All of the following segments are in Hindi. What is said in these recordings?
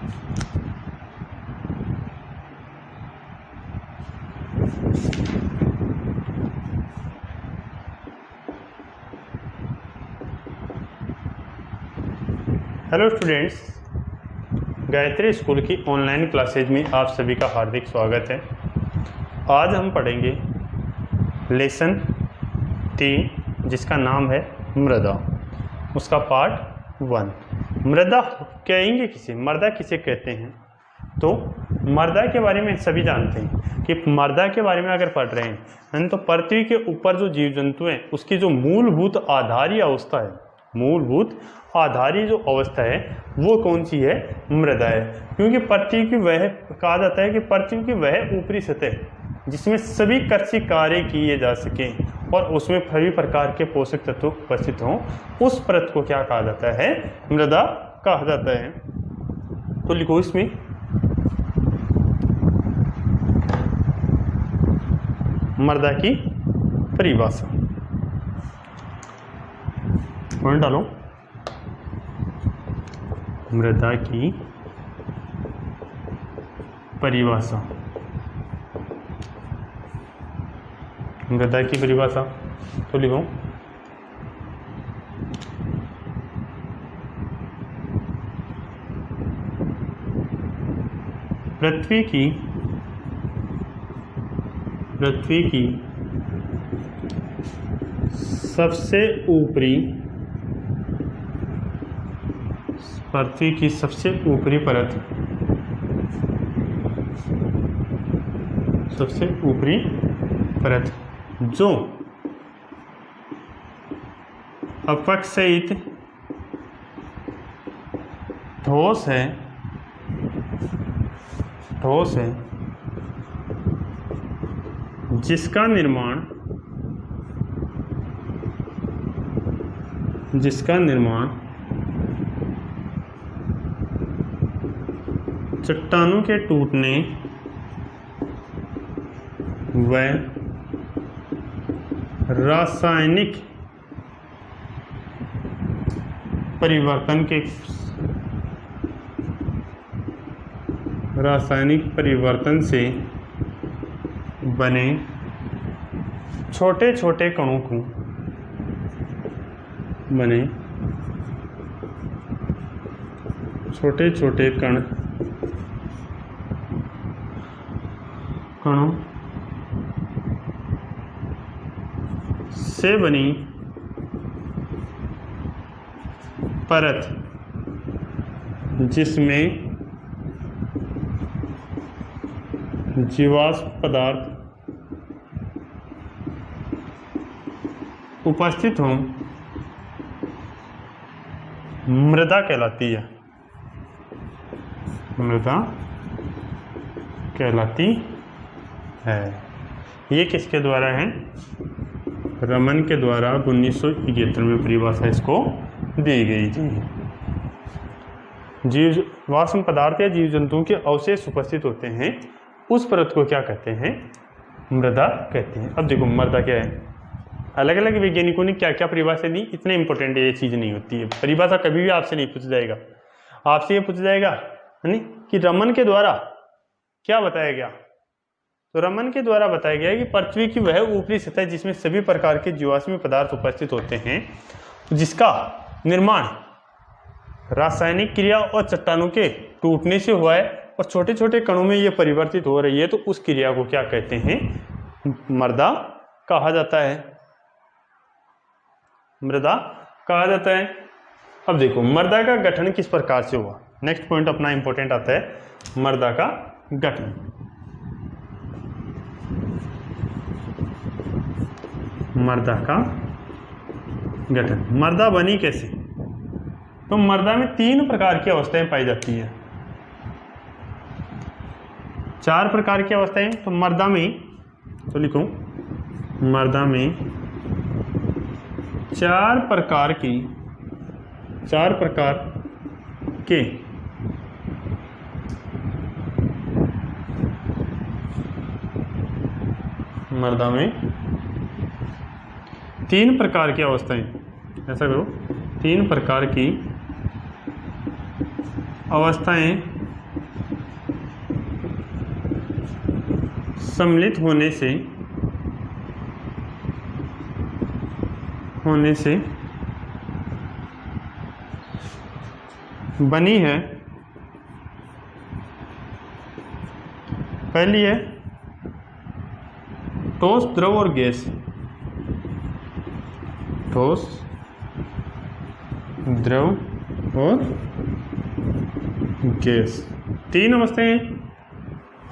हेलो स्टूडेंट्स, गायत्री स्कूल की ऑनलाइन क्लासेज में आप सभी का हार्दिक स्वागत है। आज हम पढ़ेंगे लेसन 3 जिसका नाम है मृदा, उसका पार्ट 1। मृदा कहेंगे किसे, मृदा किसे कहते हैं? तो मृदा के बारे में सभी जानते हैं कि मृदा के बारे में अगर पढ़ रहे हैं तो पृथ्वी के ऊपर जो जीव जंतु हैं उसकी जो मूलभूत आधारी अवस्था है, मूलभूत आधारी जो अवस्था है वो कौन सी है? मृदा है। क्योंकि पृथ्वी की वह कहा जाता है कि पृथ्वी की वह ऊपरी सतह जिसमें सभी कृषि कार्य किए जा सकें और उसमें सभी प्रकार के पोषक तत्व उपस्थित हों, उस परत को क्या कहा जाता है? मृदा कहा जाता है। तो लिखो इसमें मृदा की परिभाषा, पॉइंट डालो। मृदा की परिभाषा, मृदा की परिभाषा तो लिखो पृथ्वी की सबसे ऊपरी, पृथ्वी की सबसे ऊपरी परत, सबसे ऊपरी परत जो अपक्षयित ठोस है, जिसका निर्माण चट्टानों के टूटने व रासायनिक परिवर्तन से बने छोटे छोटे कणों को कणों से बनी परत जिसमें जीवाश्म पदार्थ उपस्थित हों, मृदा कहलाती है। मृदा कहलाती है। ये किसके द्वारा है? रमन के द्वारा 1971 में परिभाषा इसको दी गई थी। जीवाश्म पदार्थ या जीव जंतुओं के अवशेष उपस्थित होते हैं, उस परत को क्या कहते हैं? मृदा कहते हैं। अब देखो मृदा क्या है, अलग अलग वैज्ञानिकों ने क्या क्या परिभाषा दी, इतने इंपॉर्टेंट ये चीज़ नहीं होती है। परिभाषा कभी भी आपसे नहीं पूछ जाएगा, आपसे ये पूछ जाएगा नहीं कि रमन के द्वारा क्या बताया गया। तो रमन के द्वारा बताया गया है कि पृथ्वी की वह ऊपरी सतह जिसमें सभी प्रकार के जीवाश्मी पदार्थ उपस्थित होते हैं, जिसका निर्माण रासायनिक क्रिया और चट्टानों के टूटने से हुआ है और छोटे छोटे कणों में ये परिवर्तित हो रही है, तो उस क्रिया को क्या कहते हैं? मृदा कहा जाता है। मृदा कहा जाता है। अब देखो मृदा का गठन किस प्रकार से हुआ। नेक्स्ट पॉइंट अपना इंपॉर्टेंट आता है, मृदा का गठन। मृदा का गठन, मृदा बनी कैसे? तो मृदा में 3 प्रकार की अवस्थाएं पाई जाती है, 4 प्रकार की अवस्थाएं। तो मृदा में, तो लिखो मृदा में 4 प्रकार के मृदा में 3 प्रकार की अवस्थाएं, ऐसा करो 3 प्रकार की अवस्थाएं सम्मिलित होने से बनी है। पहली है ठोस, द्रव और गैस। ठोस, द्रव और गैस, तीन अवस्थाएं।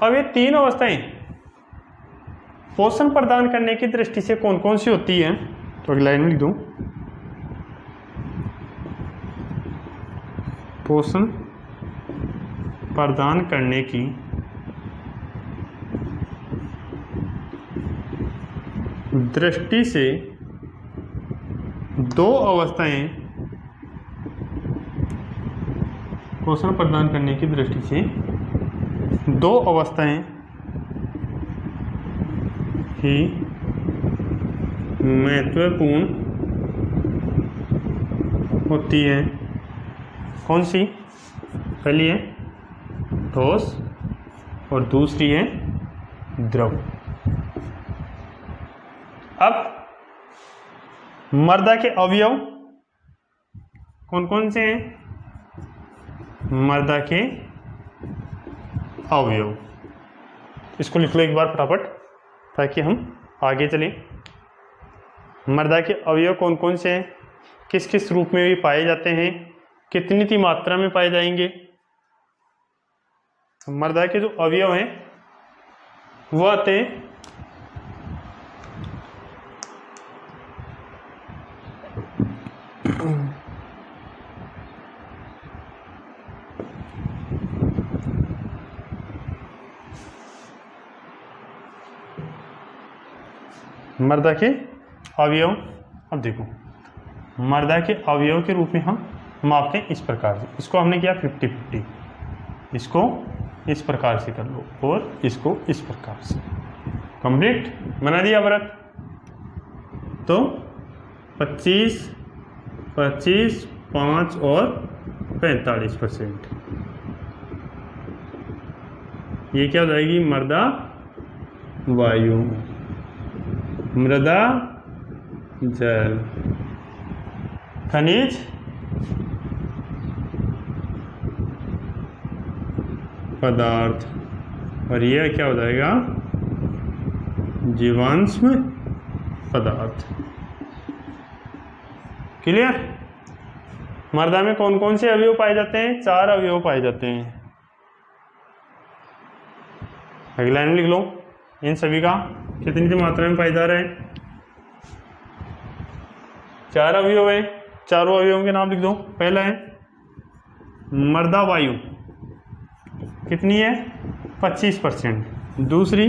अब ये तीन अवस्थाएं पोषण प्रदान करने की दृष्टि से कौन कौन सी होती हैं, तो अगली लाइन में लिख दूं। पोषण प्रदान करने की दृष्टि से दो अवस्थाएं, पोषण प्रदान करने की दृष्टि से दो अवस्थाएं ही महत्वपूर्ण होती है। कौन सी? पहली है ठोस और दूसरी है द्रव। अब मृदा के अवयव कौन कौन से हैं? मृदा के अवयव, इसको लिख लो एक बार फटाफट ताकि हम आगे चलें। मृदा के अवयव कौन कौन से हैं, किस किस रूप में भी पाए जाते हैं, कितनी सी मात्रा में पाए जाएंगे। मृदा के जो अवयव हैं वो आते हैं मृदा के अवयव। अब देखो मृदा के अवयव के रूप में हम मापते हैं इस प्रकार से। इसको हमने किया 50-50, इसको इस प्रकार से कर लो और इसको इस प्रकार से। कंप्लीट बना दिया व्रत। तो 25, 25, 5 और 45%, ये क्या हो जाएगी? मृदा वायु, मृदा जल, खनिज पदार्थ, और यह क्या हो जाएगा? जीवाश्म पदार्थ। क्लियर? मृदा में कौन कौन से अवयव पाए जाते हैं? 4 अवयव पाए जाते हैं। अगला लाइन लिख लो। इन सभी का कितनी सी मात्रा में पाए जा रहे हैं? 4 अवयव है। चारों अवयवों के नाम लिख दो। पहला है मृदा वायु, कितनी है? 25%। दूसरी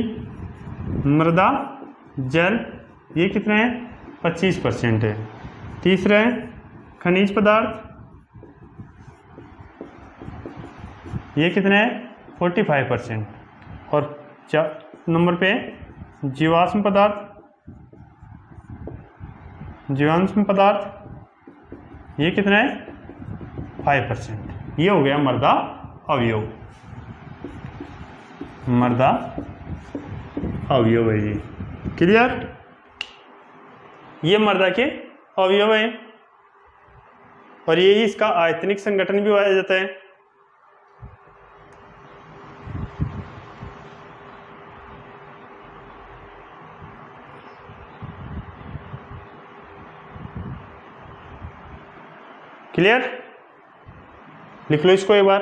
मृदा जल, ये कितना है? 25% है। तीसरा है खनिज पदार्थ, ये कितना है? 45%। और नंबर पे जीवाश्म पदार्थ, जीवाश्म पदार्थ ये कितना है? 5%। ये हो गया मृदा अवयव। मृदा अवयव है ये। क्लियर? ये मृदा के अवयव है और ये इसका आयतनिक संगठन भी पाया जाता है। क्लियर? लिख लो इसको एक बार।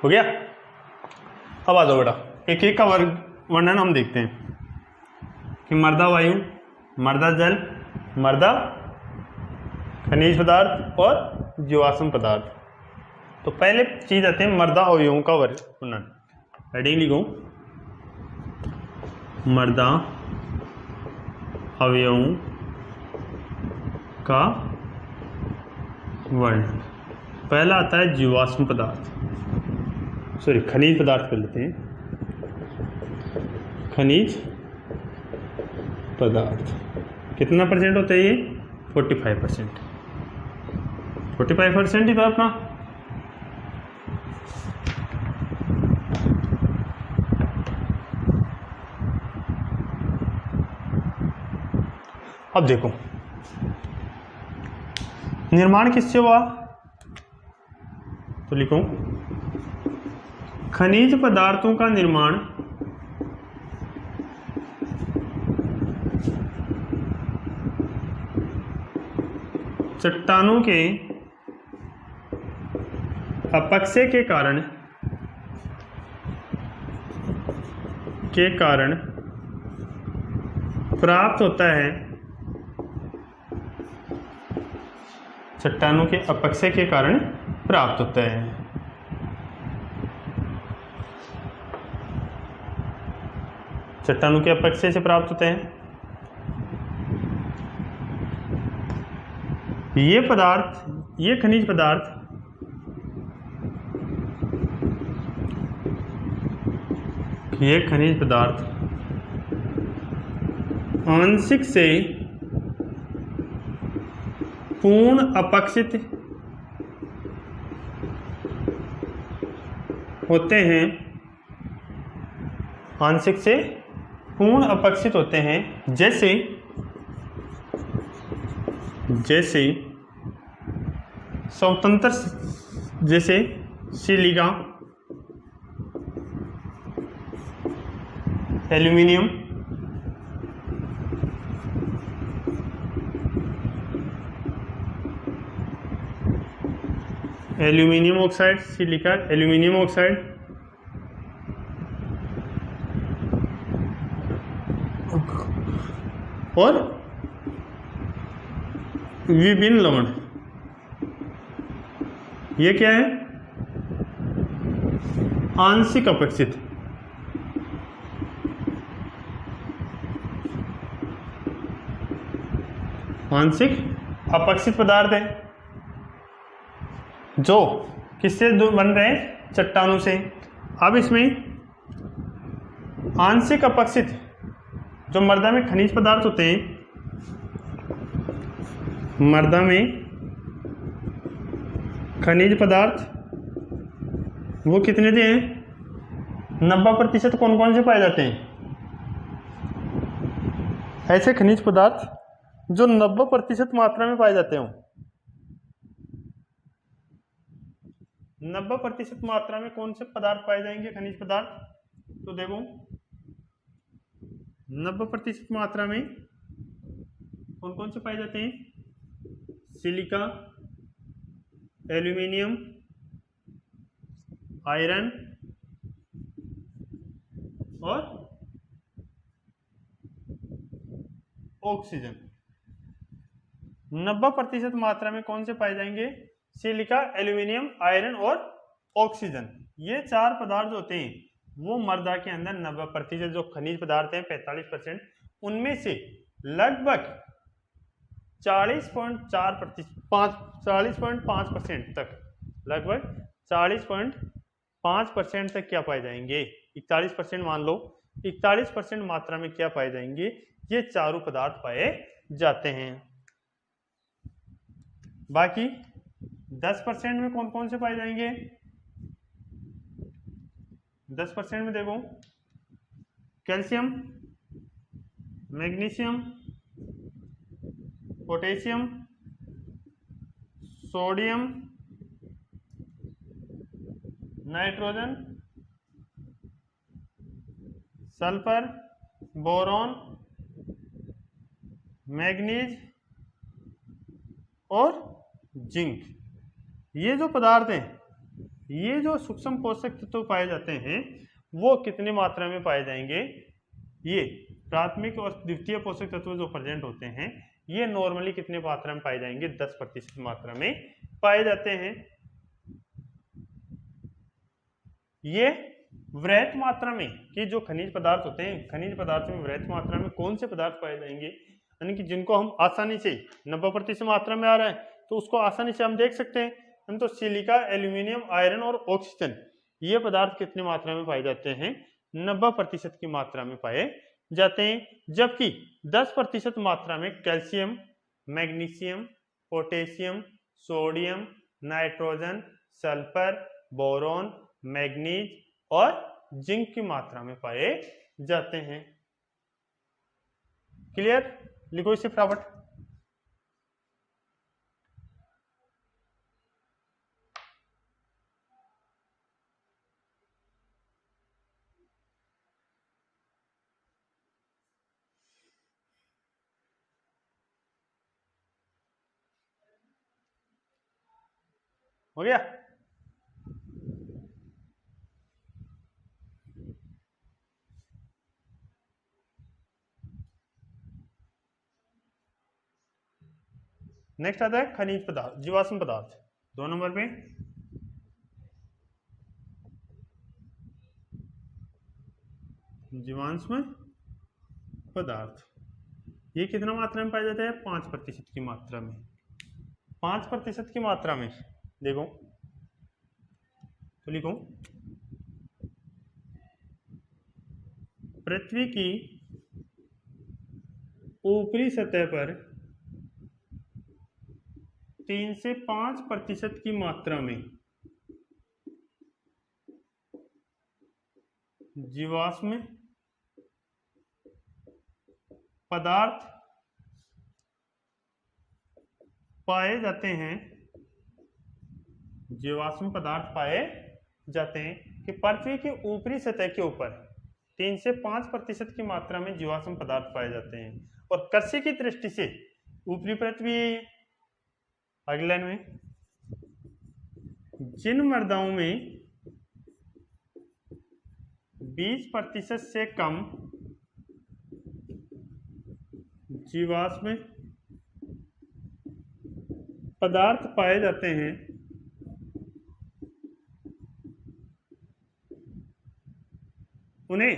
हो गया? अब आ जाओ बेटा, एक एक का वर्णन हम देखते हैं कि मृदा वायु, मृदा जल, मृदा खनिज पदार्थ और जीवाश्म पदार्थ। तो पहले चीज आते हैं मृदा अवयवों का वर्णन। हेडिंग लिखो, मृदा अवयवों का वर्णन। पहला आता है जीवाश्म पदार्थ, सॉरी खनिज पदार्थ कर लेते हैं। खनिज पदार्थ कितना परसेंट होता है ये? 45%। 45% ही था अपना। अब देखो निर्माण किससे हुआ, तो लिखो खनिज पदार्थों का निर्माण चट्टानों के अपक्षय के कारण प्राप्त होता है। चट्टानों के अपक्षय के कारण प्राप्त होता है। चट्टानों के अपक्षय से प्राप्त होते हैं। ये पदार्थ, ये खनिज पदार्थ आंशिक से पूर्ण अपक्षित होते हैं। आंशिक से पूर्ण अपक्षित होते हैं जैसे स्वतंत्र, जैसे silica, aluminium, aluminium oxide, silica aluminium oxide और विभिन्न लवण। ये क्या है? आंशिक अपक्षित। आंशिक अपक्षित पदार्थ है जो किससे बन रहे हैं? चट्टानों से। अब इसमें आंशिक अपक्षित जो मृदा में खनिज पदार्थ होते हैं, मृदा में खनिज पदार्थ वो कितने थे हैं? 90% कौन कौन से पाए जाते हैं? ऐसे खनिज पदार्थ जो 90% मात्रा में पाए जाते हो। 90% मात्रा में कौन से पदार्थ पाए जाएंगे? खनिज पदार्थ। तो देखो 90% मात्रा में कौन कौन से पाए जाते हैं? सिलिका, एल्यूमिनियम, आयरन और ऑक्सीजन। 90% मात्रा में कौन से पाए जाएंगे? सिलिका, एल्यूमिनियम, आयरन और ऑक्सीजन। ये चार पदार्थ होते हैं वो मृदा के अंदर 90% जो खनिज पदार्थ हैं 45%, उनमें से लगभग 40.5% तक, लगभग 40.5% तक क्या पाए जाएंगे? 41% मान लो, 41% मात्रा में क्या पाए जाएंगे? ये चारों पदार्थ पाए जाते हैं। बाकी 10% में कौन कौन से पाए जाएंगे? 10% में देखो calcium, magnesium, potassium, sodium, nitrogen, sulphur, boron, manganese और जिंक। ये जो पदार्थ हैं, ये जो सूक्ष्म पोषक तत्व पाए जाते हैं वो कितनी मात्रा में पाए जाएंगे? ये प्राथमिक और द्वितीय पोषक तत्व जो प्रेजेंट होते हैं ये नॉर्मली कितने मात्रा में पाए जाएंगे? 10% मात्रा में पाए जाते हैं। ये वृहत मात्रा में कि जो खनिज पदार्थ होते हैं, खनिज पदार्थ में वृहत मात्रा में कौन से पदार्थ पाए जाएंगे? यानी कि जिनको हम आसानी से 90% मात्रा में आ रहा है तो उसको आसानी से हम देख सकते हैं। हम तो सिलिका, एल्यूमिनियम, आयरन और ऑक्सीजन ये पदार्थ कितनी मात्रा में पाए जाते हैं? 90% की मात्रा में पाए जाते हैं। जबकि 10% मात्रा में calcium, magnesium, potassium, sodium, nitrogen, sulphur, boron, manganese और जिंक की मात्रा में पाए जाते हैं। क्लियर? लिखो इसे फटाफट। हो गया? नेक्स्ट आता है खनिज पदार्थ, जीवाश्म पदार्थ। 2 नंबर पे जीवाश्म पदार्थ, ये कितना मात्रा में पाया जाता है? 5% की मात्रा में। 5% की मात्रा में देखो तो लिखो, पृथ्वी की ऊपरी सतह पर 3 से 5% की मात्रा में जीवाश्म पदार्थ पाए जाते हैं। जीवाश्म पदार्थ पाए जाते हैं कि पृथ्वी की ऊपरी सतह के ऊपर 3 से 5% की मात्रा में जीवाश्म पदार्थ पाए जाते हैं। और कृषि की दृष्टि से ऊपरी पृथ्वी, अगली लाइन में, जिन मृदाओं में 20% से कम जीवाश्म पदार्थ पाए जाते हैं उन्हें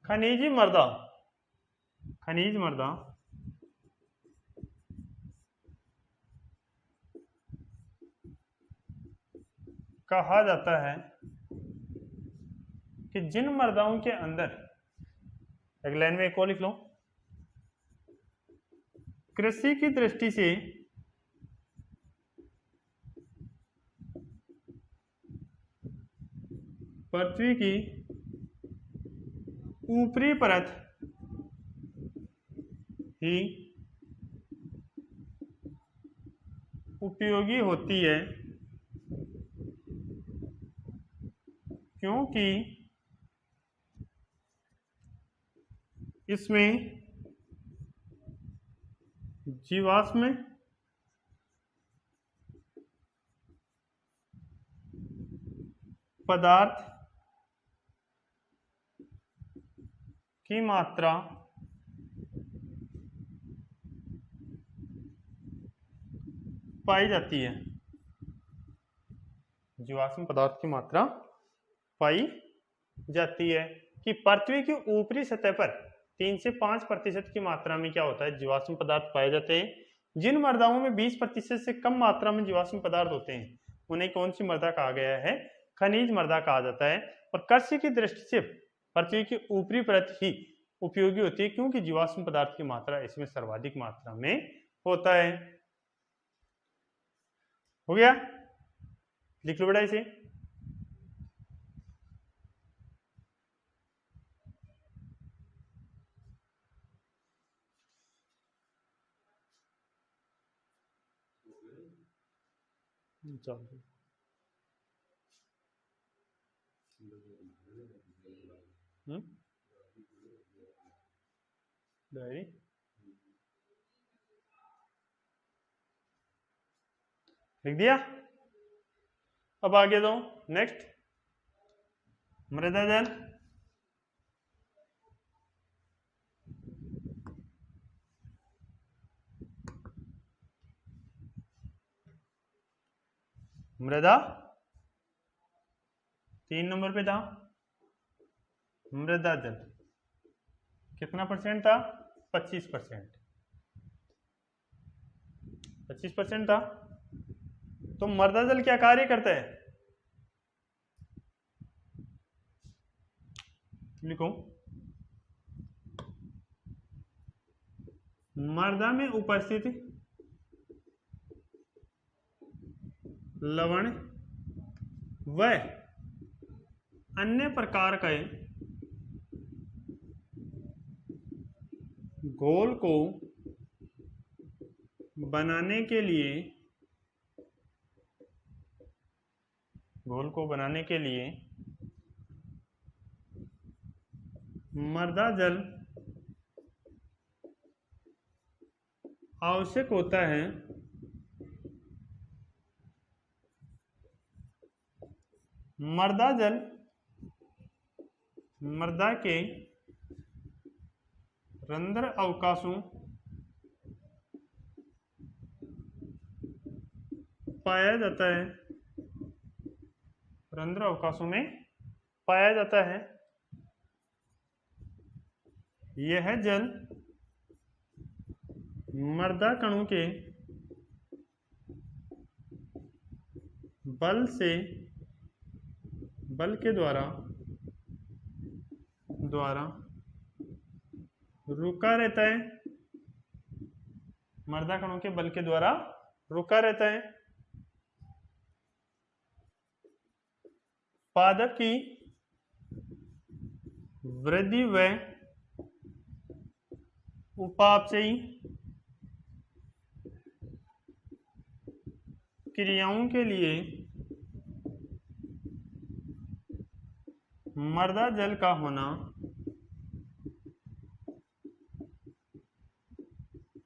खनिज मृदा कहा जाता है। कि जिन मृदाओं के अंदर, अगली लाइन में एक और लिख लो, कृषि की दृष्टि से पृथ्वी की ऊपरी परत ही उपयोगी होती है, क्योंकि इसमें जीवाश्म पदार्थ की मात्रा पाई जाती है। जीवाश्म पदार्थ की मात्रा पाई जाती है कि पृथ्वी की ऊपरी सतह पर 3 से 5% की मात्रा में क्या होता है? जीवाश्म पदार्थ पाए जाते हैं। जिन मृदाओं में 20% से कम मात्रा में जीवाश्म पदार्थ होते हैं उन्हें कौन सी मृदा कहा गया है? खनिज मृदा कहा जाता है। और कृषि की दृष्टि से पृथ्वी की ऊपरी परत ही उपयोगी होती है, क्योंकि जीवाश्म पदार्थ की मात्रा इसमें सर्वाधिक मात्रा में होता है। हो गया? लिख लो बेटा इसे। डायरी लिख दिया। अब आगे दो, नेक्स्ट मृदा जल। मृदा 3 नंबर पे था, मृदा जल। कितना परसेंट था? 25%। 25% था। तो मर्दा जल क्या कार्य करता है? लिखो, मर्दा में उपस्थित लवण व अन्य प्रकार के घोल को बनाने के लिए मर्दा जल आवश्यक होता है। मर्दा जल मृदा के रंध्र अवकाशों पाया जाता है। रंध्र अवकाशों में पाया जाता है। यह जल मृदा कणों के बल के द्वारा रुका रहता है। मृदा कणों के बल के द्वारा रुका रहता है। पादप की वृद्धि व उपापचयी क्रियाओं के लिए मृदा जल का होना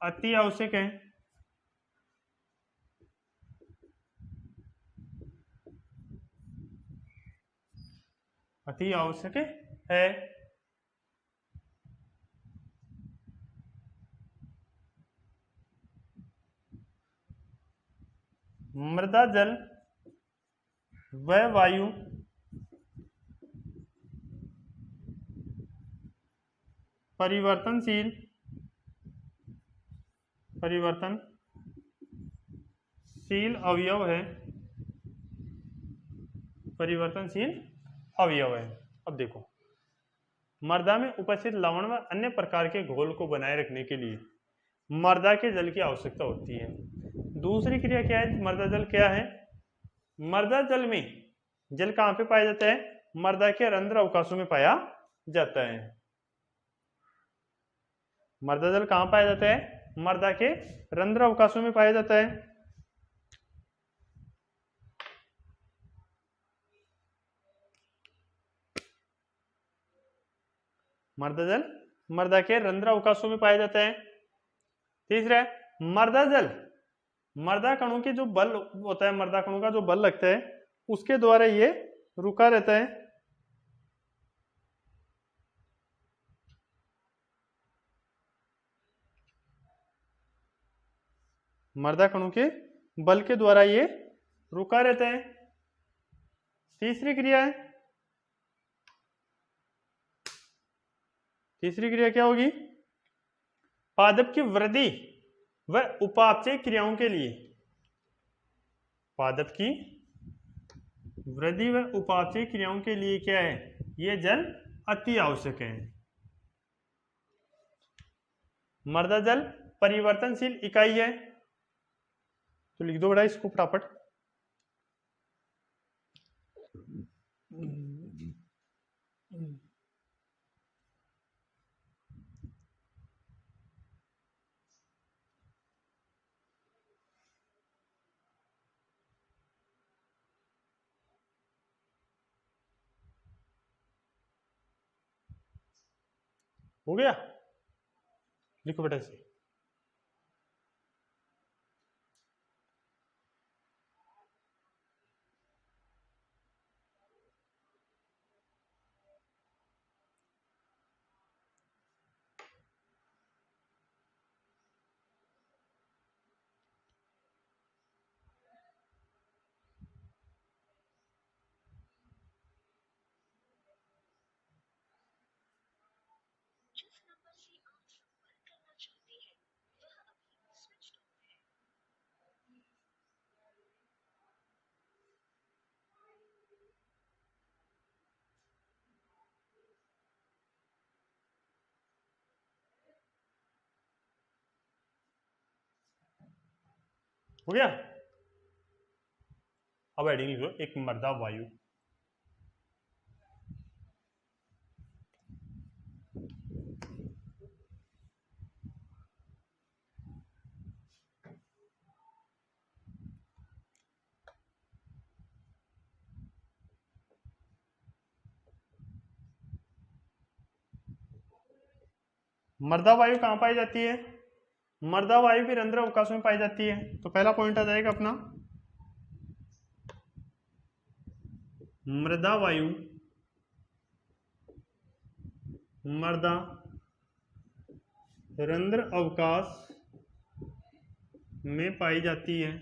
अति आवश्यक है। अति आवश्यक है। मृदा जल व वायु परिवर्तनशील अवयव है। अब देखो, मृदा में उपस्थित लवण व अन्य प्रकार के घोल को बनाए रखने के लिए मृदा के जल की आवश्यकता होती है। दूसरी क्रिया क्या है? मृदा जल क्या है? मृदा जल में जल कहाँ पे पाया जाता है? मृदा के रंध्र अवकाशों में पाया जाता है। मृदा जल कहाँ पाया जाता है? मृदा के रंध्र अवकाशों में पाया जाता है। मृदा जल मृदा के रंध्र अवकाशों में पाया जाता है। तीसरा है मृदा जल मृदा कणों के जो बल होता है, मृदा कणों का जो बल लगता है उसके द्वारा ये रुका रहता है। मृदा कणों के बल के द्वारा ये रुका रहता है। तीसरी क्रिया क्या होगी? पादप की वृद्धि व उपापचय क्रियाओं के लिए पादप की वृद्धि व उपापचय क्रियाओं के लिए क्या है? यह जल अति आवश्यक है। मृदा जल परिवर्तनशील इकाई है। तो लिख दो बेटा इसको फटाफट। हो गया? लिखो बेटा इसे। हो गया। अब हेडिंग लिख लो, एक मर्दा वायु। मर्दा वायु कहाँ पाई जाती है? मर्दा वायु भी रंध्र अवकाश में पाई जाती है। तो पहला पॉइंट आ जाएगा अपना, मृदा वायु मर्दा रंध्र अवकाश में पाई जाती है।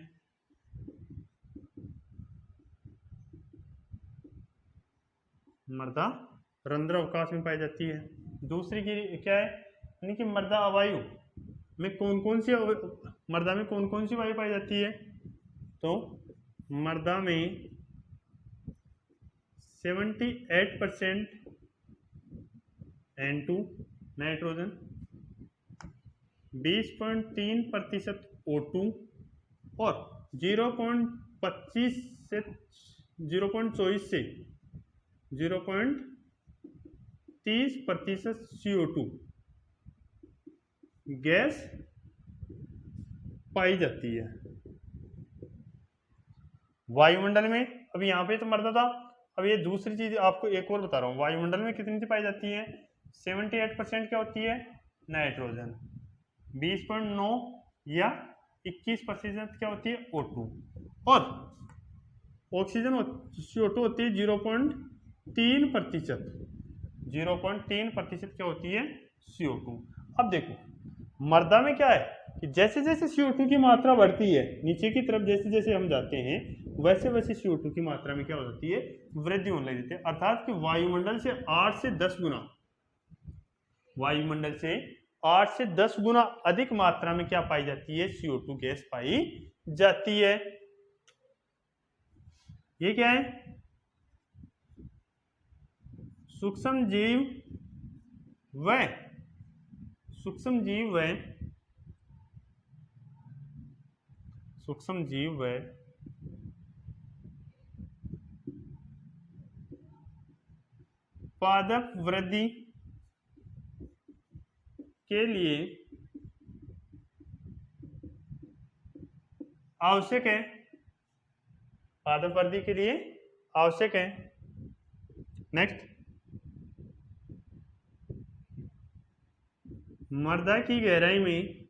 मर्दा रंध्र अवकाश में पाई जाती है। दूसरी की क्या है, यानी कि मर्दा अवायु में कौन कौन सी मर्दा में कौन कौन सी वायु पाई जाती है? तो मर्दा में 78% N2 नाइट्रोजन, 20.3% O2 और 0.25 से 0.24 से 0.30% CO2 गैस पाई जाती है वायुमंडल में। अब यहाँ पे तो मर्दा था, अब ये दूसरी चीज आपको एक और बता रहा हूँ। वायुमंडल में कितनी सी पाई जाती है? 78% क्या होती है? नाइट्रोजन। 20.9 या 21% क्या होती है? O2 और ऑक्सीजन CO2 होती है 0.3%। 0.3% क्या होती है? CO2। अब देखो मर्दा में क्या है कि जैसे जैसे CO2 की मात्रा बढ़ती है नीचे की तरफ, जैसे जैसे हम जाते हैं वैसे वैसे CO2 की मात्रा में क्या हो जाती है? वृद्धि होने लगती है। अर्थात कि वायुमंडल से 8 से 10 गुना, वायुमंडल से 8 से 10 गुना अधिक मात्रा में क्या पाई जाती है? CO2 गैस पाई जाती है। ये क्या है? सूक्ष्म जीव व सूक्ष्म जीव व पादप वृद्धि के लिए आवश्यक है। पादप वृद्धि के लिए आवश्यक है। नेक्स्ट, मर्दा की गहराई में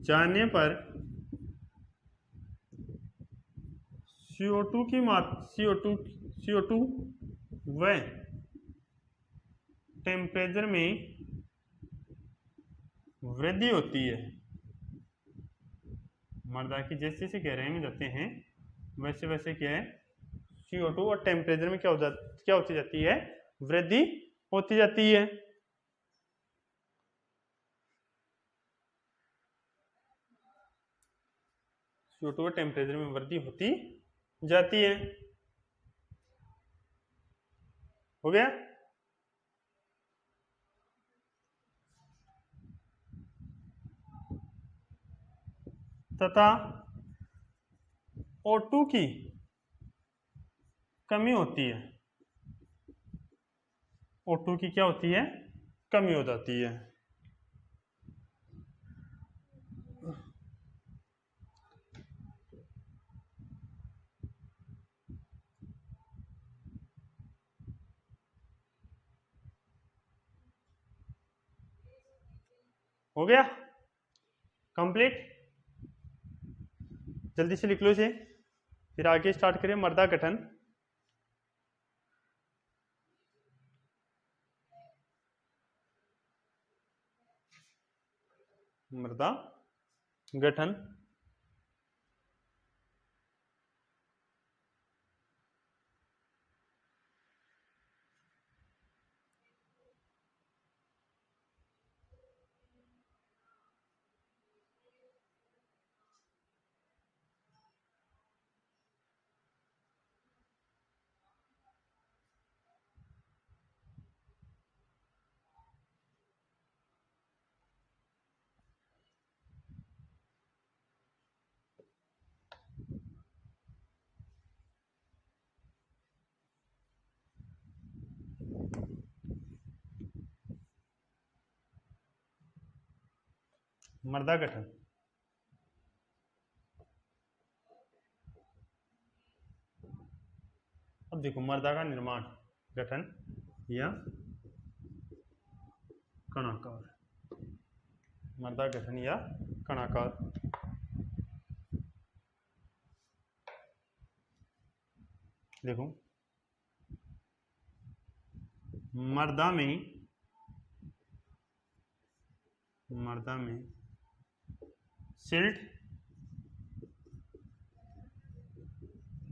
जाने पर CO2 व टेम्परेचर में वृद्धि होती है। मर्दा की जैसे जैसे गहराई में जाते हैं वैसे वैसे क्या है? CO2 और टेम्परेचर में क्या होती जाती है? वृद्धि होती जाती है। CO2 और टेम्परेचर में वृद्धि होती जाती है। हो गया। तथा O2 की कमी होती है। O2 की क्या होती है? कमी हो जाती है। हो गया कंप्लीट। जल्दी से लिख लो इसे, फिर आगे स्टार्ट करें। मर्दा गठन। मृदा गठन मर्दा गठन। अब देखो मर्दा का निर्माण, गठन या कणाकार, मर्दा गठन या कणाकार। देखो मर्दा में सिल्ट,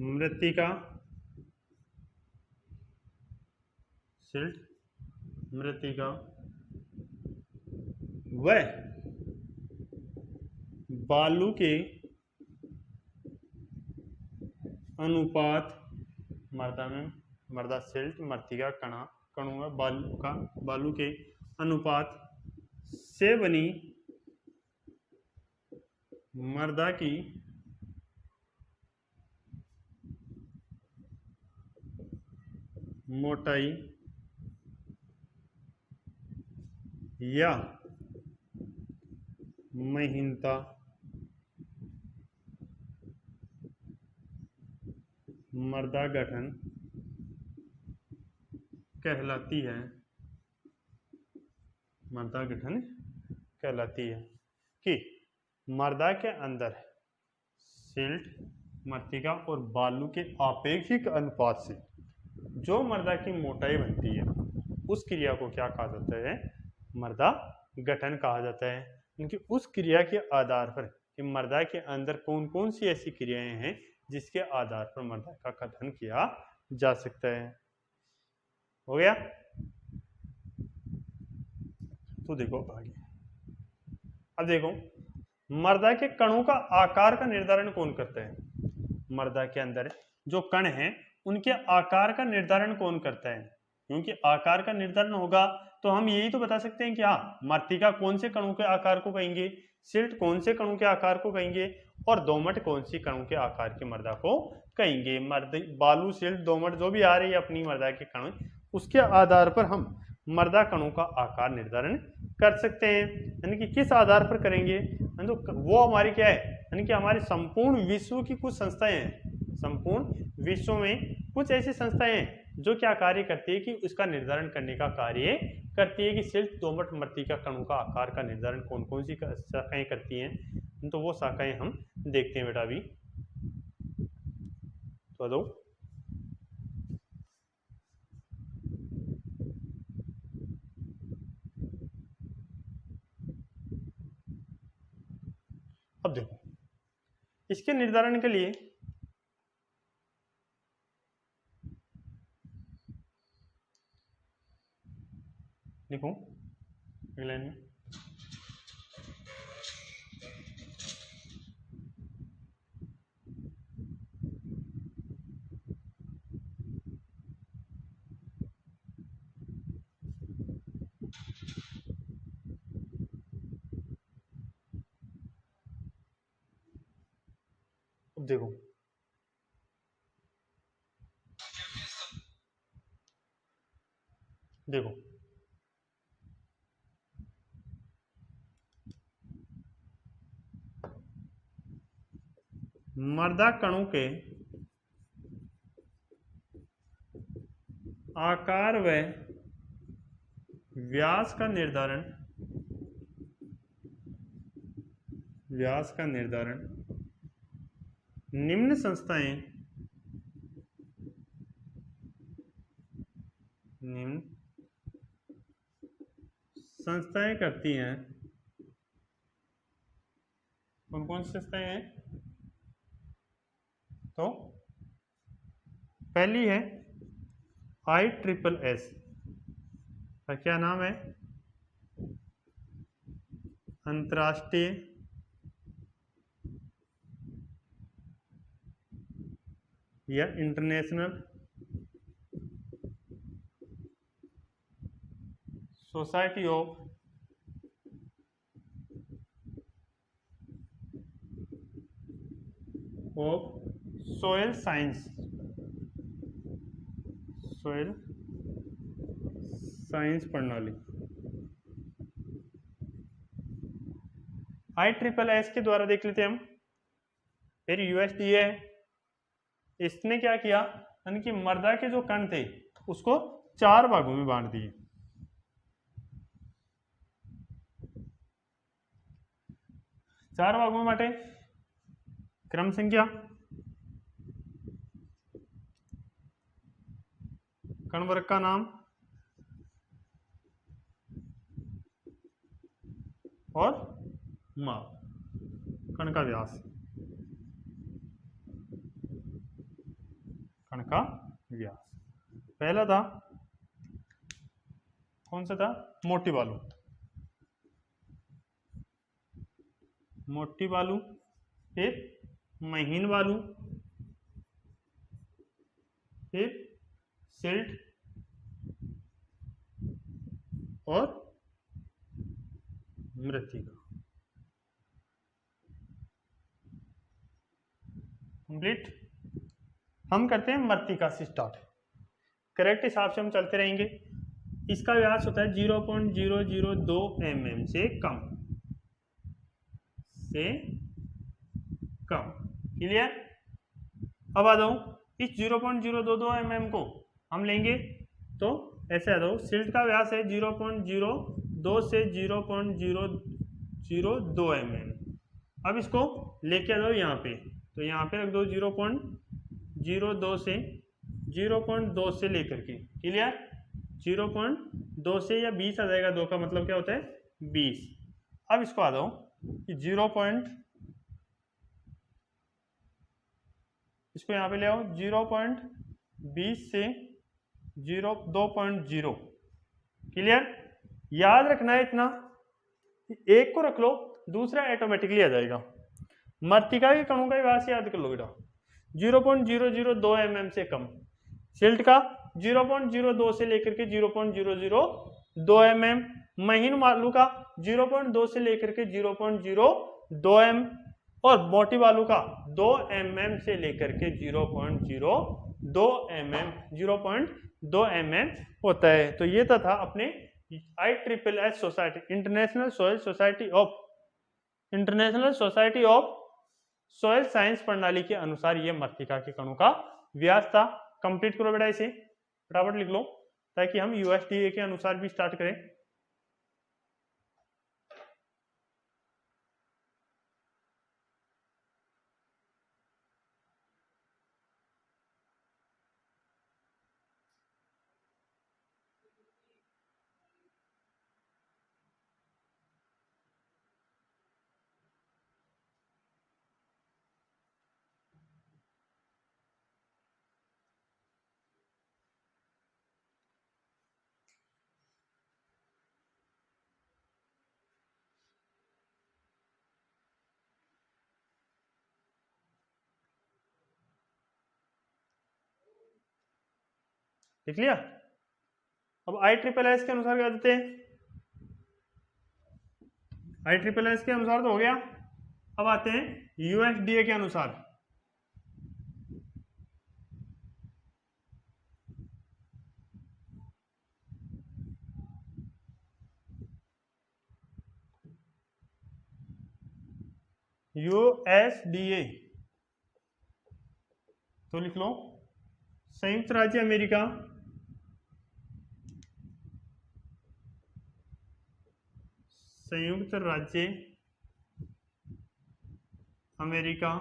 मृत्तिका, सिल्ट, मृत्तिका व बालू के अनुपात, मर्दा में मर्दा सिल्ट, मृत्तिका, कणों व बालू के अनुपात से बनी मर्दा की मोटाई या महीनता मर्दा गठन कहलाती है। मर्दा गठन कहलाती है कि मर्दा के अंदर सिल्ट, मृत्तिका और बालू के आपेक्षिक अनुपात से जो मर्दा की मोटाई बनती है उस क्रिया को क्या कहा जाता है? मर्दा गठन कहा जाता है। क्योंकि उस क्रिया के आधार पर कि मर्दा के अंदर कौन कौन सी ऐसी क्रियाएं हैं जिसके आधार पर मर्दा का गठन किया जा सकता है। हो गया? तो देखो आगे, अब देखो मर्दा के कणों का आकार का निर्धारण कौन करता है? मर्दा के अंदर जो कण हैं उनके आकार का निर्धारण कौन करता है? क्योंकि आकार का निर्धारण होगा तो हम यही तो बता सकते हैं कि हाँ मृत्तिका कौन से कणों के आकार को कहेंगे, सिल्ट कौन से कणों के आकार को कहेंगे और दोमट कौन सी कणों के आकार के मर्दा को कहेंगे। बालू, सिल्ट, दोमट जो भी आ रही है अपनी मर्दा के कण, उसके आधार पर हम मर्दा कणों का आकार निर्धारण कर सकते हैं। यानी कि किस आधार पर करेंगे? तो वो हमारी क्या है, यानी कि हमारे संपूर्ण विश्व की कुछ संस्थाएं हैं, संपूर्ण विश्व में कुछ ऐसी संस्थाएं हैं जो क्या कार्य करती है कि उसका निर्धारण करने का कार्य करती है कि सिल्ट, दोमट, मृत्तिका कणों का आकार का निर्धारण कौन कौन सी शाखाएं करती हैं। तो वो शाखाएं हम देखते हैं बेटा अभी। तो दो अब देखो इसके निर्धारण के लिए लिखो एक लाइन में, अब देखो देखो मर्दा कणों के आकार व व्यास का निर्धारण निम्न संस्थाएं करती हैं। कौन कौन सी संस्थाएं हैं? तो पहली है ISSS का क्या नाम है? अंतर्राष्ट्रीय या international society of soil science प्रणाली। ISSS के द्वारा देख लेते हैं हम। फिर USDA है, इसने क्या किया, यानी कि मर्दा के जो कण थे उसको 4 भागों में बांट दिए। चार भागों में बांटे। क्रम संख्या, कण वर्ग का नाम और माप, कण का व्यास, कण का व्यास। पहला था, कौन सा था, मोटी बालू। मोटी बालू, फिर महीन बालू, फिर सिल्ट और मृत्तिका। कंप्लीट। हम करते हैं मृत्तिका से स्टार्ट। करेक्ट हिसाब से हम चलते रहेंगे। इसका व्यास होता है 0.002 mm से कम, से कम। क्लियर। अब आ जाओ, इस 0.022 mm को हम लेंगे तो ऐसे आ जाओ, सिल्ट का व्यास है 0.02 से 0.002 mm। अब इसको लेके आ जाओ यहाँ पे, तो यहाँ पे रख दो 0.02 से 0.2 से लेकर के। क्लियर। 0.2 से या 20 आ जाएगा, 2 का मतलब क्या होता है 20। अब इसको आ जाओ कि इसको यहाँ पे ले आओ 0.20 से 2.0। क्लियर। याद रखना है इतना, एक को रख लो, दूसरा ऑटोमेटिकली आ जाएगा। मृत्तिका के कणों का व्यास याद कर लो बेटा, 0.002 mm से कम। सिल्ट का 0.02 से लेकर के 0.002 mm। महीन बालू का 0.2 से लेकर के 0.02 mm। और मोटी बालू का 2 mm से लेकर के 0.02 mm होता है। तो ये था अपने ISSS society, international society of soil science प्रणाली के अनुसार ये मृत्तिका के कणों का व्यास था। कंप्लीट करो बेटा, इसे फटाफट लिख लो ताकि हम USDA के अनुसार भी स्टार्ट करें। लिख लिया। अब ISSS के अनुसार क्या देते हैं, ISSS के अनुसार तो हो गया। अब आते हैं USDA के अनुसार। USDA तो लिख लो संयुक्त राज्य अमेरिका, संयुक्त राज्य अमेरिका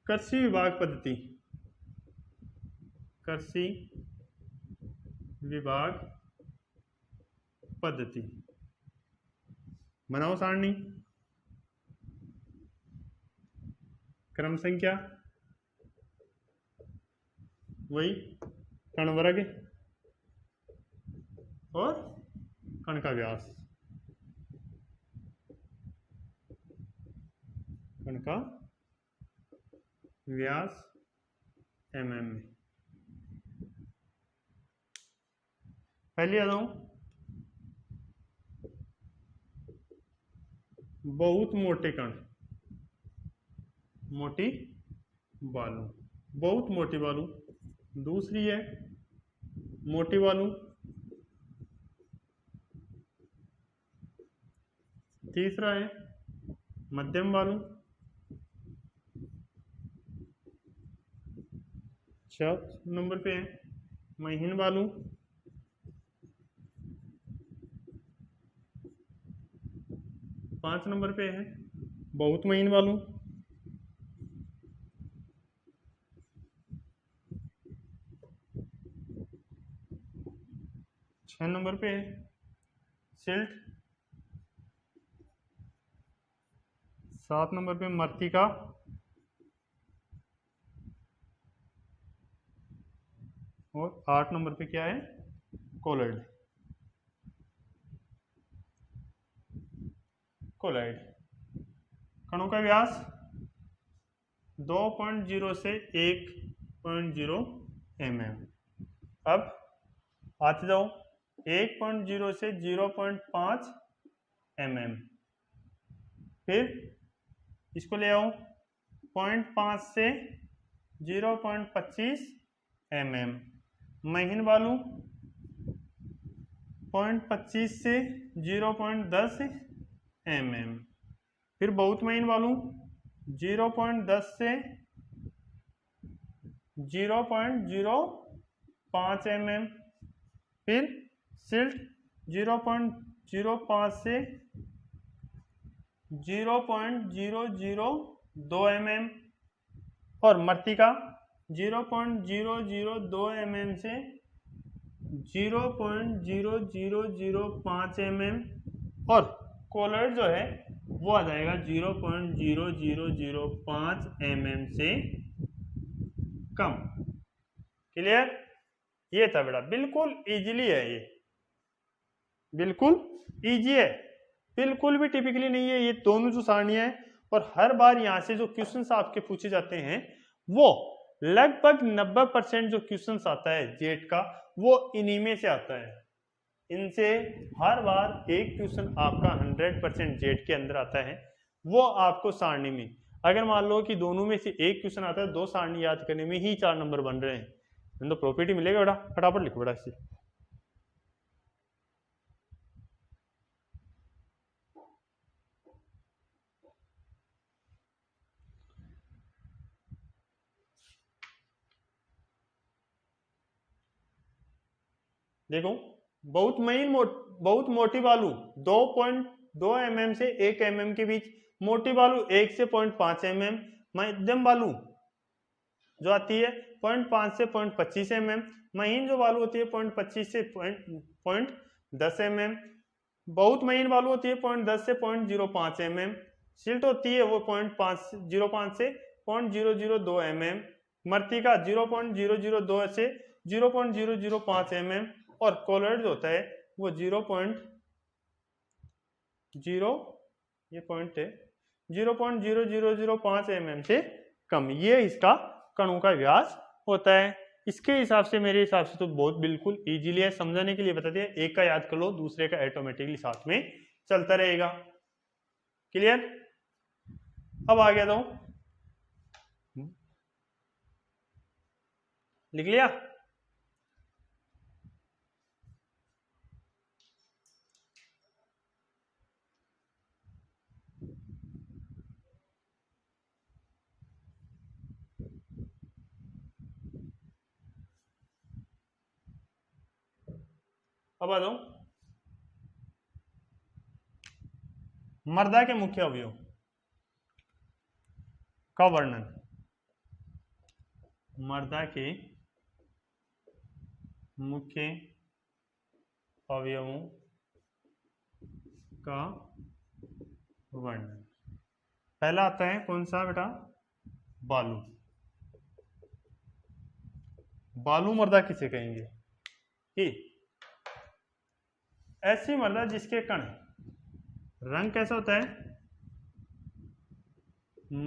कृषि विभाग पद्धति, कृषि विभाग पद्धति। बनाओ सारणी, क्रम संख्या वही, कण वर्ग और कण का व्यास, कण का व्यास mm में। पहले आ जाऊं, बहुत मोटे कण, मोटी बालू, बहुत मोटी बालू। दूसरी है मोटी बालू, तीसरा है मध्यम बालू, चौथे नंबर पे है महीन बालू, पांच नंबर पे है बहुत महीन बालू, छह नंबर पे है सिल्ट, सात नंबर पे मर्तिका, और आठ नंबर पे क्या है कोलर्ड, कोलाइड। कणों का व्यास 2.0 से 1.0 mm। अब आते जाओ 1.0 से 0.5 mm, फिर इसको ले आओ 0.5 से 0.25 mm, महीन बालू 0.25 से 0.10 mm, फिर बहुत महीन बालू 0.10 से 0.05 mm, फिर सिल्ट 0.05 से 0.002 mm, और मर्तिका 0.002 mm से 0.0005 mm, और कोलर जो है वो आ जाएगा 0.0005 mm से कम। क्लियर? ये था बेटा, बिल्कुल इजीली है, ये बिल्कुल इजी है, बिल्कुल भी टिपिकली नहीं है। ये दोनों जो सारणियां हैं, और हर बार यहाँ से जो क्वेश्चंस आपके पूछे जाते हैं वो लगभग 90% जो क्वेश्चंस आता है जेट का वो इन्हीं में से आता है। इनसे हर बार एक क्वेश्चन आपका 100% जेट के अंदर आता है, वो आपको सारणी में, अगर मान लो कि दोनों में से एक क्वेश्चन आता है, दो सारणी याद करने में ही 4 नंबर बन रहे हैं, तो प्रॉपर्टी मिलेगा बेटा। फटाफट लिखो बेटा इसे। देखो बहुत मोटी बालू 2.2 mm से 1 mm के बीच, मोटी बालू 1 से 0.5 mm, मध्यम बालू जो आती है 0.5 से 0.25 mm, महीन जो बालू होती है 0.25 से 0.10 mm, बहुत महीन बालू होती है 0.10 से 0.05 mm, सिल्ट होती है वो 0.05 से 0.002 mm, मर्तिका 0.002 से 0.005 mm, और कोलर्ड होता है वो 0.0005 mm से कम। ये इसका कणों का व्यास होता है। इसके हिसाब से, मेरे हिसाब से तो बहुत बिल्कुल इजीली है, समझाने के लिए बता दिया। एक का याद कर लो, दूसरे का ऑटोमेटिकली साथ में चलता रहेगा। क्लियर? अब आ गया तो लिख लिया? अब आ जाओ मर्दा के मुख्य अवयव का वर्णन। मर्दा के मुख्य अवयवों का वर्णन। पहला आता है कौन सा बेटा? बालू। बालू मर्दा किसे कहेंगे? कि ऐसी मर्दा जिसके कण, रंग कैसा होता है?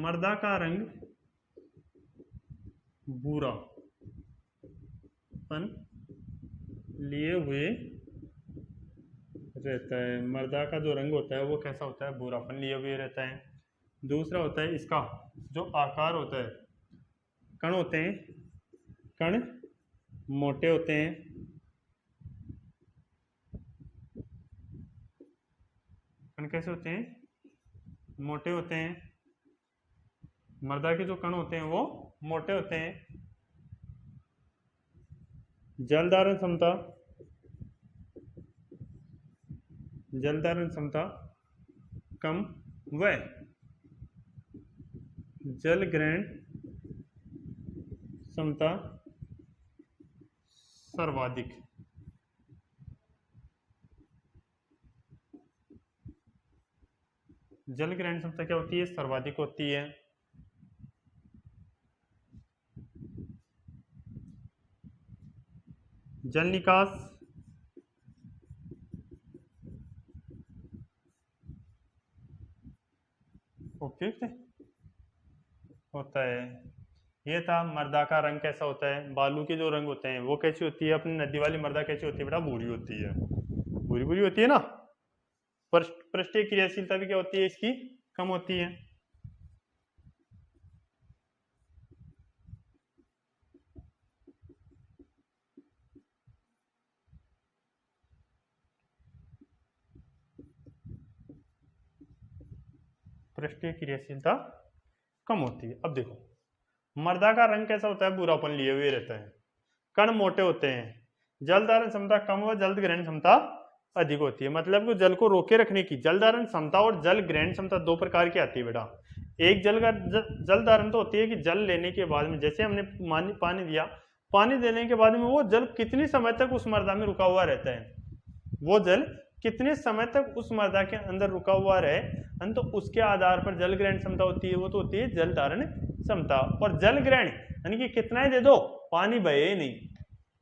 मर्दा का रंग भूरा पन लिए हुए रहता है। मर्दा का जो रंग होता है वो कैसा होता है? भूरापन लिए हुए रहता है। दूसरा होता है इसका जो आकार होता है, कण होते हैं, कण मोटे होते हैं, कण कैसे होते हैं? मोटे होते हैं। मृदा के जो कण होते हैं वो मोटे होते हैं। जल धारण क्षमता, जल धारण क्षमता कम व जल ग्रहण क्षमता सर्वाधिक। जल ग्रहण क्षमता क्या होती है? सर्वाधिक होती है। जल निकास उपयुक्त होता है। ये था मृदा का रंग कैसा होता है। बालू के जो रंग होते हैं वो कैसी होती है? अपनी नदी वाली मृदा कैसी होती है बेटा? भूरी होती है, भूरी भूरी होती है ना। पृष्ठीय क्रियाशीलता भी क्या होती है इसकी? कम होती है। पृष्ठीय क्रियाशीलता कम होती है। अब देखो मृदा का रंग कैसा होता है? भूरापन लिए हुए रहता है। कण मोटे होते हैं। जल धारण क्षमता कम व जल ग्रहण क्षमता अधिक होती है। मतलब कि जल को रोके रखने की जल धारण क्षमता और जल ग्रहण क्षमता दो प्रकार की आती है बेटा। एक जल धारण तो होती है कि जल लेने के बाद में, जैसे हमने पानी दिया, पानी देने के बाद में वो जल कितने समय तक उस मृदा में रुका हुआ रहता है, वो जल कितने समय तक उस मृदा के अंदर रुका हुआ रहे, तो उसके आधार पर जल ग्रहण क्षमता होती है, वो तो होती है जल धारण क्षमता। और जल ग्रहण यानी कि कितना ही दे दो, पानी बहे नहीं।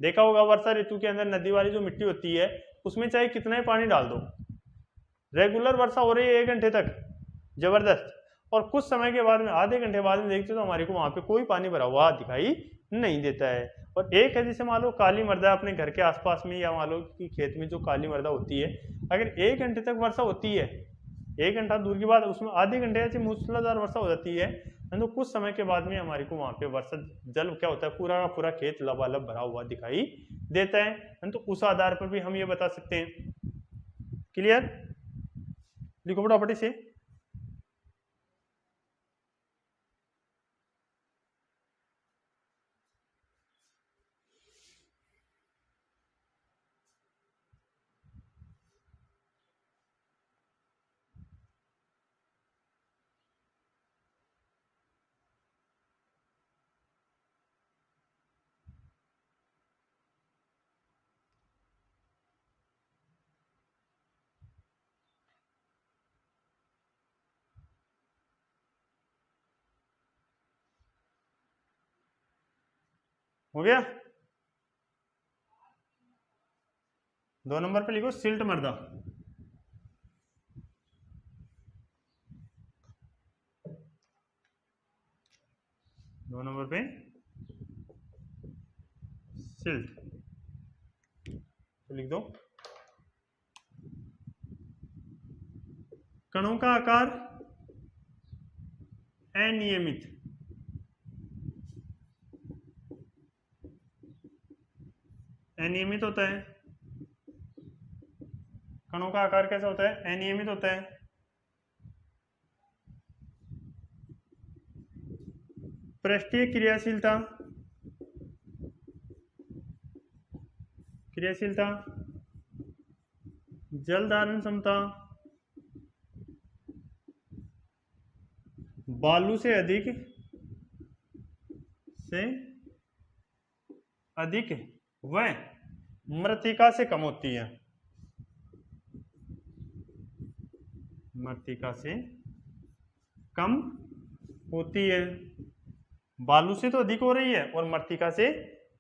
देखा होगा वर्षा ऋतु के अंदर नदी वाली जो मिट्टी होती है उसमें चाहे कितना ही पानी डाल दो, रेगुलर वर्षा हो रही है 1 घंटे तक जबरदस्त, और कुछ समय के बाद में आधे घंटे बाद में देखते तो हमारे को वहां पे कोई पानी भरा हुआ दिखाई नहीं देता है। और एक है जैसे मान लो काली मृदा अपने घर के आसपास में, या मान लो कि खेत में जो काली मृदा होती है, अगर 1 घंटे तक वर्षा होती है, 1 घंटा दूर की बात, उसमें आधे घंटे ऐसी मूसलाधार वर्षा हो जाती है, तो कुछ समय के बाद में हमारे को वहां पे वर्षा जल क्या होता है, पूरा का पूरा खेत लबालब भरा हुआ दिखाई देता है। तो उस आधार पर भी हम ये बता सकते हैं। क्लियर? लिखो फटाफट से। हो गया? 2 नंबर पे लिखो सिल्ट मृदा। दो नंबर पे सिल्ट, तो लिख दो कणों का आकार अनियमित, अनियमित होता है। कणों का आकार कैसा होता है? अनियमित होता है। पृष्ठीय क्रियाशीलता, क्रियाशीलता, जल धारण क्षमता बालू से अधिक व मृत्तिका से कम होती है। मृत्तिका से कम होती है। बालू से तो अधिक हो रही है और मृत्तिका से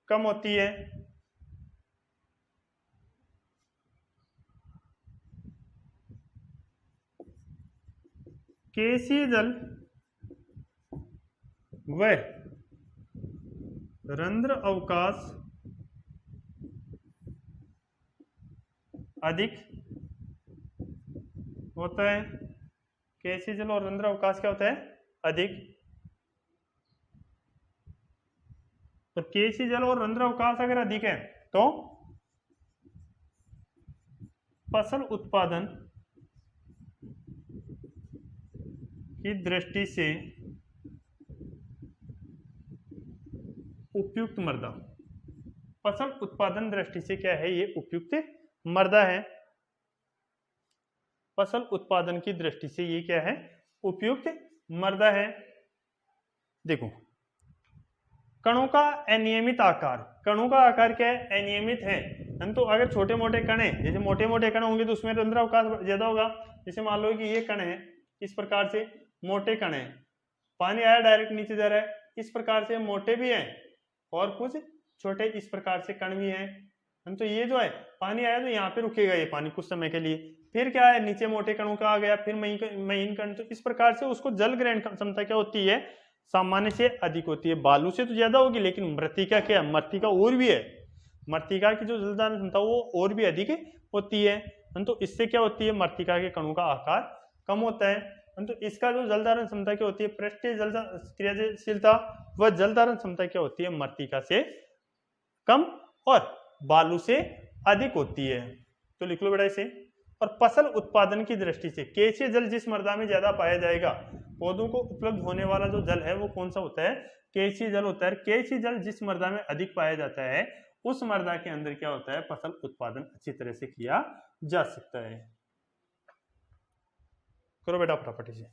कम होती है। केसीय जल व रंध्र अवकाश अधिक होता है। केसीय जल और रंध्र अवकाश क्या होता है? अधिक। तो केसीय जल और रंध्र अवकाश अगर अधिक है तो फसल उत्पादन की दृष्टि से उपयुक्त मृदा। फसल उत्पादन दृष्टि से क्या है, ये उपयुक्त मृदा है। फसल उत्पादन की दृष्टि से ये क्या है, उपयुक्त मृदा है। देखो, कणों का अनियमित आकार, कणों का आकार क्या है, अनियमित है। तो अगर छोटे मोटे कण है, जैसे मोटे मोटे कण होंगे तो उसमें रंध्र अवकाश ज्यादा होगा। जैसे मान लो कि ये कण है, इस प्रकार से मोटे कण है, पानी आया डायरेक्ट नीचे जा रहा है, इस प्रकार से मोटे भी हैं और कुछ छोटे इस प्रकार से कण भी हैं। तो ये जो है पानी आया तो यहाँ पे रुकेगा ये पानी कुछ समय के लिए, फिर क्या है नीचे मोटे कणों का आ गया, फिर महीन कण, तो इस प्रकार से उसको जल ग्रहण क्षमता क्या होती है, सामान्य से अधिक होती है। बालू से तो ज्यादा होगी, लेकिन मृत्तिका क्या है, मृत्तिका और भी है, मृत्तिका की जो जल धारण क्षमता वो और भी अधिक होती है। तो इससे क्या होती है, मृत्तिका के कणों का आकार कम होता है। तो इसका जो जल धारण क्षमता क्या होती है, पृष्ठीय जल क्रियाशीलता व जल धारण क्षमता क्या होती है, मृत्तिका से कम और बालू से अधिक होती है। तो लिख लो बेटा इसे। और फसल उत्पादन की दृष्टि से केशिय जल जिस मृदा में ज्यादा पाया जाएगा, पौधों को उपलब्ध होने वाला जो जल है वो कौन सा होता है, केशिय जल होता है। केशिय जल जिस मृदा में अधिक पाया जाता है उस मृदा के अंदर क्या होता है, फसल उत्पादन अच्छी तरह से किया जा सकता है। करो बेटा फटाफट से।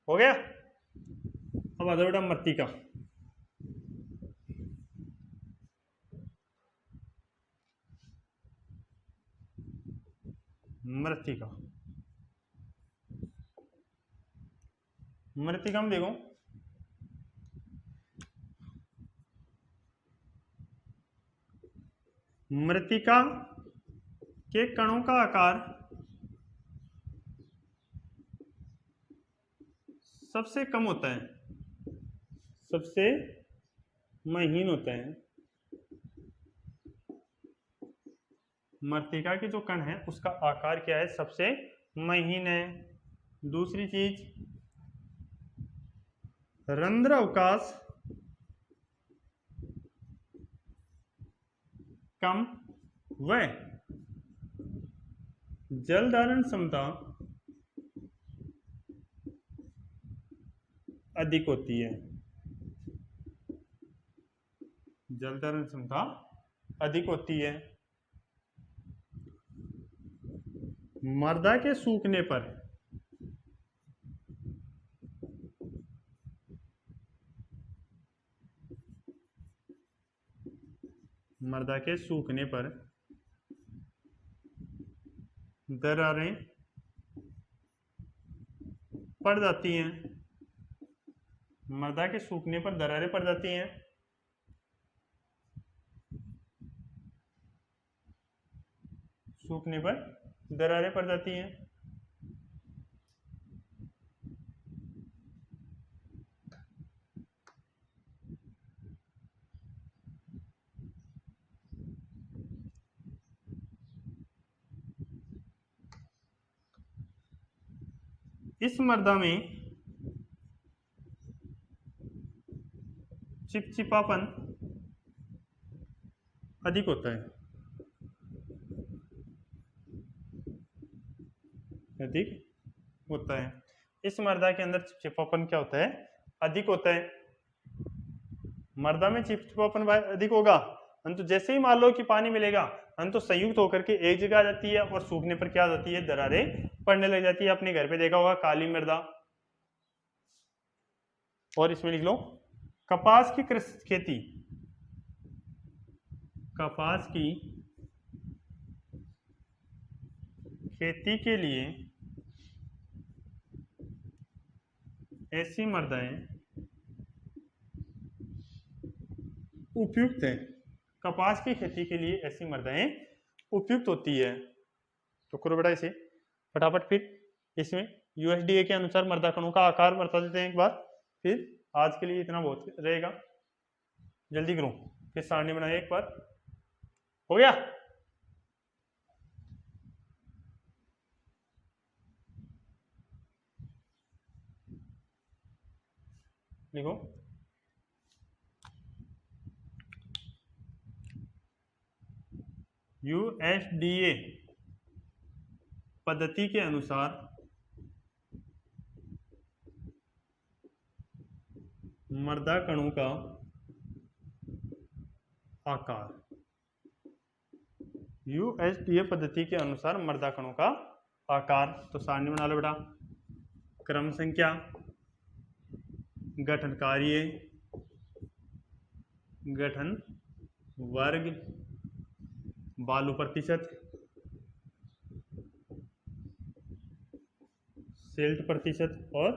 हो गया। अब आ जाओ बेटा मृत्तिका। मृत्तिका, मृत्तिका में देखो, मृत्तिका के कणों का आकार सबसे कम होता है, सबसे महीन होता है। मृत्तिका के जो कण है उसका आकार क्या है, सबसे महीन है। दूसरी चीज, रंध्र अवकाश कम व जल धारण क्षमता अधिक होती है। जल धारण क्षमता अधिक होती है। मृदा के सूखने पर मृदा के सूखने पर दरारें पड़ जाती हैं। मृदा के सूखने पर दरारें पड़ जाती हैं। सूखने पर दरारें पड़ जाती हैं। इस मृदा में चिपचिपापन अधिक होता है, अधिक होता है। इस मृदा के अंदर चिपचिपापन क्या होता है, अधिक होता है। मृदा में चिपचिपापन अधिक होगा, तो जैसे ही मान लो कि पानी मिलेगा तो संयुक्त होकर के एक जगह आ जाती है और सूखने पर क्या आ जाती है, दरारें पड़ने लग जाती है। अपने घर पे देखा होगा काली मृदा। और इसमें लिख लो, कपास की खेती, कपास की खेती के लिए ऐसी मृदाएं उपयुक्त है। कपास की खेती के लिए ऐसी मृदाएं उपयुक्त होती है। तो करो बेटा इसे फटाफट। फिर इसमें यूएसडीए के अनुसार मृदा कणों का आकार बता देते हैं एक बार। फिर आज के लिए इतना बहुत रहेगा, जल्दी करो। फिर सारणी बनाइए एक बार। हो गया? लिखो। यूएसडीए पद्धति के अनुसार मृदा कणों का आकार, यूएसडीए पद्धति के अनुसार मृदा कणों का आकार। तो सारणी बना लो बेटा। क्रम संख्या, गठन कार्य, गठन वर्ग, बालू प्रतिशत, सिल्ट प्रतिशत और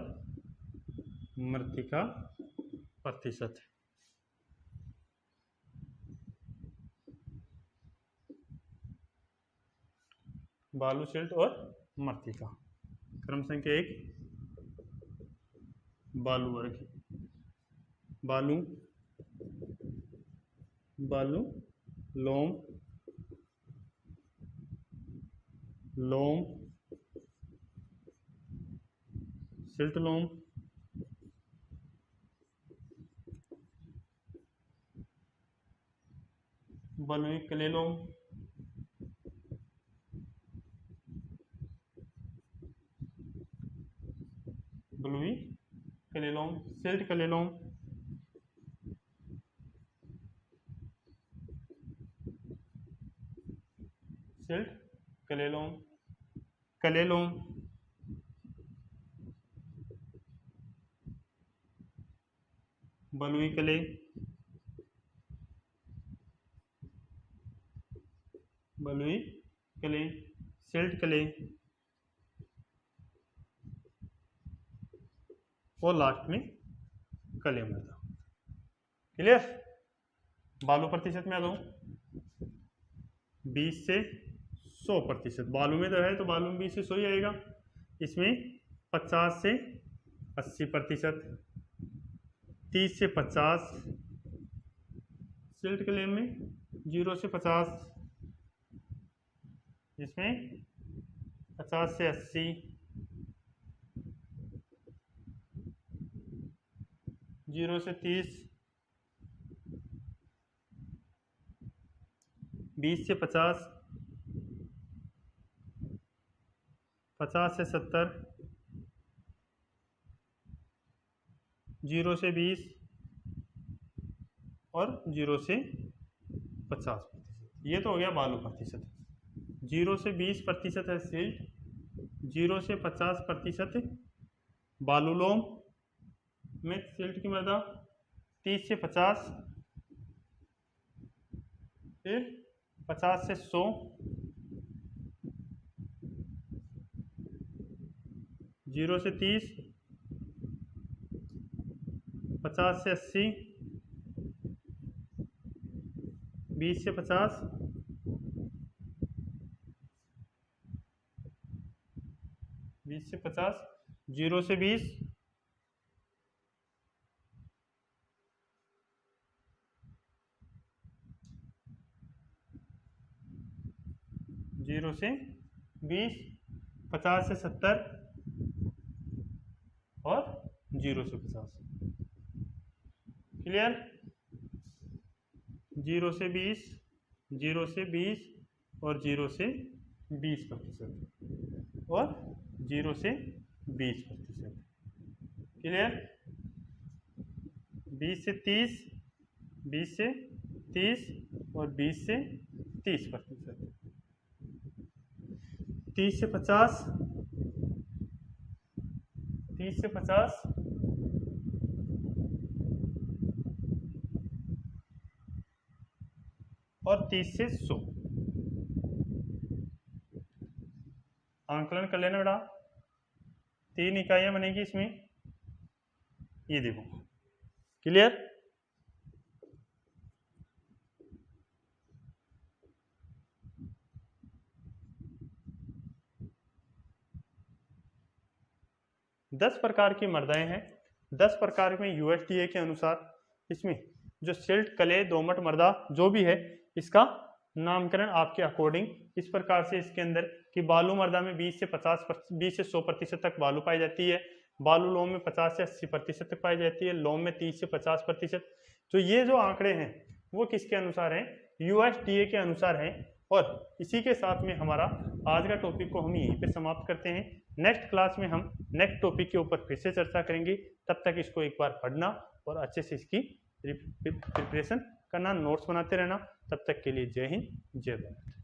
मृतिका प्रतिशत। बालू, सिल्ट और मृतिका। क्रम संख्या 1 बालू वर्ग, बालू, बालू, लोम, लोम, सिल्ट लोम, बलुई क्ले लोम, बलुई क्ले लोम, सिल्ट क्ले लोम, सिल्ट क्ले लोम, क्ले लोम, बलुई क्ले, बलुई क्ले, सिल्ट क्ले और लास्ट में क्ले मृदा। क्लियर? बालू प्रतिशत में आ जाऊं। 20 से 100%। बालू में तो है, तो बालू में 20 से 100 ही आएगा। इसमें 50 से 80%, 30 से 50, सिल्ट क्ले में 0 से 50, इसमें 50 से 80, 0 से 30, 20 से 50, 50 से 70, 0 से 20 और 0 से 50%। ये तो हो गया बालू प्रतिशत। 0 से 20% है सिल्ट, 0 से 50% बालू लोम में सिल्ट की मृदा, 30 से 50, फिर 50 से 100, 0 से 30, 50 से 80, 20 से 50, 20 से 50, 0 से 20, 0 से 20, 50 से 70 और 0 से 50। क्लियर? 0 से 20, 0 से 20 और 0 से 20% और 0 से 20%। क्लियर? 20 से 30, 20 से 30 और 20 से 30%, 30 से 50, 30 से 50, और 30 से 100। आंकलन कर लेना बेटा। 3 इकाइयां बनेगी इसमें, ये देखो। क्लियर? 10 प्रकार की मृदाएं हैं। 10 प्रकार में यूएसडीए के अनुसार इसमें जो सिल्ट, क्ले, दोमट मृदा जो भी है इसका नामकरण आपके अकॉर्डिंग इस प्रकार से इसके अंदर कि बालू मृदा में 20 से 100% तक बालू पाई जाती है, बालू लोम में 50 से 80% तक पाई जाती है, लोम में 30 से 50%। तो ये जो आंकड़े हैं वो किसके अनुसार हैं? यूएसडीए के अनुसार हैं। और इसी के साथ में हमारा आज का टॉपिक को हम यहीं पे समाप्त करते हैं। नेक्स्ट क्लास में हम नेक्स्ट टॉपिक के ऊपर फिर से चर्चा करेंगे। तब तक इसको एक बार पढ़ना और अच्छे से इसकी प्रिपरेशन करना, नोट्स बनाते रहना। तब तक के लिए जय हिंद, जय भारत।